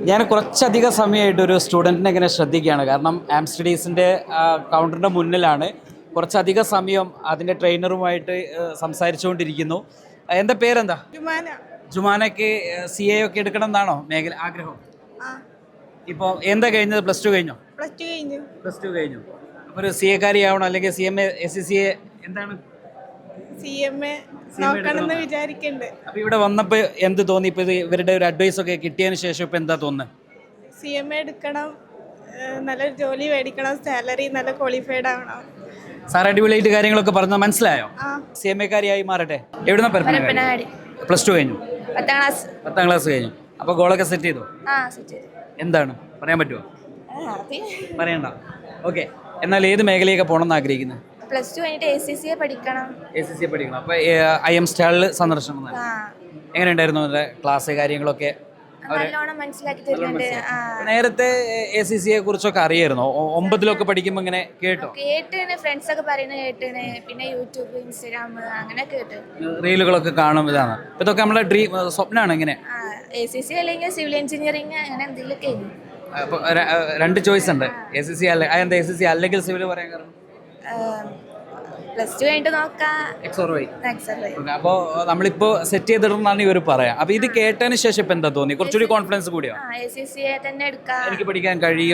ഞാൻ കുറച്ചധികം സമയമായിട്ട് ഒരു സ്റ്റുഡൻറ്റിനെ ഇങ്ങനെ ശ്രദ്ധിക്കുകയാണ്. കാരണം ആം സ്റ്റഡീസിൻ്റെ കൗണ്ടറിൻ്റെ മുന്നിലാണ്. കുറച്ചധികം സമയം അതിൻ്റെ ട്രെയിനറുമായിട്ട് സംസാരിച്ചുകൊണ്ടിരിക്കുന്നു. എന്താ പേരെന്താ? ജുമാനയ്ക്ക് CA ഒക്കെ എടുക്കണം എന്നാണോ ആഗ്രഹം? ഇപ്പോൾ എന്താ കഴിഞ്ഞത്? പ്ലസ് ടു കഴിഞ്ഞോ? പ്ലസ് ടു കഴിഞ്ഞു. അപ്പോൾ ഒരു CA കാരിയാവണോ അല്ലെങ്കിൽ CMA SCCA എന്താണ്? CMA നോക്കണമെന്ന് വിചാരിക്കുന്നുണ്ട്. അപ്പോൾ ഇവിടെ വന്നപ്പോൾ എന്ത് തോന്നി? ഇപ്പോൾ ഇവരുടെ ഒരു അഡ്വൈസ് ഒക്കെ കിട്ടിയതിന് ശേഷം ഇപ്പോൾ എന്താ തോന്നുന്നത്? CMA എടുക്കണം, നല്ലൊരു ജോലി മേടിക്കണം, സാലറി നല്ല ക്വാളിഫൈഡ് ആവണം. സാർ അടിപൊളിയായിട്ട് കാര്യങ്ങളൊക്കെ പറഞ്ഞാൽ മനസ്സിലായോ? CMA കാരിയായി മാറട്ടെ. എവിടുന്ന പരപ്പനങ്ങാടി? പ്ലസ് ടു കഴിഞ്ഞു, 10ാം ക്ലാസ് കഴിഞ്ഞു. അപ്പോൾ ഗോളൊക്കെ സെറ്റ് ചെയ്തോ? എന്താണ് പറയാൻ പറ്റുമോ? പറയണ്ട. ഓക്കെ, എന്നാൽ ഏത് മേഖലയൊക്കെ പോകണം എന്ന് ആഗ്രഹിക്കുന്നത്? പ്ലസ് ടു കഴിഞ്ഞിട്ട് ACCA പഠിക്കണം. ACCA പഠിക്കണം. അപ്പോൾ IM സ്റ്റാളിൽ സന്ദർശനം എങ്ങനെ ഉണ്ടായിരുന്നു? ക്ലാസ് കാര്യങ്ങളൊക്കെ നല്ലോണം മനസ്സിലാക്കി തരുന്നുണ്ട്. നേരത്തെ ACCA കുറിച്ചൊക്കെ അറിയായിരുന്നോ? 9ലൊക്കെ പഠിക്കുമ്പോൾ ഇങ്ങനെ കേട്ടോ? കേട്ടാണ്, ഫ്രണ്ട്സ് ഒക്കെ പറയുന്നത് കേട്ടാണ്. പിന്നെ യൂട്യൂബ്, ഇൻസ്റ്റാഗ്രാം അങ്ങനെ കേട്ട് റീലുകളൊക്കെ കാണും. ഇതാണ് ഇതൊക്കെ നമ്മുടെ ഡ്രീം, സ്വപ്നമാണ്. ഇങ്ങനെ ACCA അല്ലെങ്കിൽ സിവിൽ എഞ്ചിനീയറിംഗ് അങ്ങനെ എന്തെങ്കിലുമൊക്കെ. അപ്പോൾ 2 ചോയ്സ് ഉണ്ട്. ACCA എന്താ ACCA അല്ലെങ്കിൽ സിവിൽ പറയാൻ കാരണം? പ്ലസ് ടു കഴിഞ്ഞിട്ട് നോക്കാം. അപ്പോൾ നമ്മളിപ്പോൾ സെറ്റ് ചെയ്തിടുന്നാണ് ഇവർ പറയാം. അപ്പോൾ ഇത് കേട്ടതിന് ശേഷം ഇപ്പം എന്താ തോന്നി? കുറച്ചുകൂടി കോൺഫിഡൻസ് കൂടിയോ? ACCA തന്നെ എടുക്കാം, എനിക്ക് പഠിക്കാൻ കഴിയും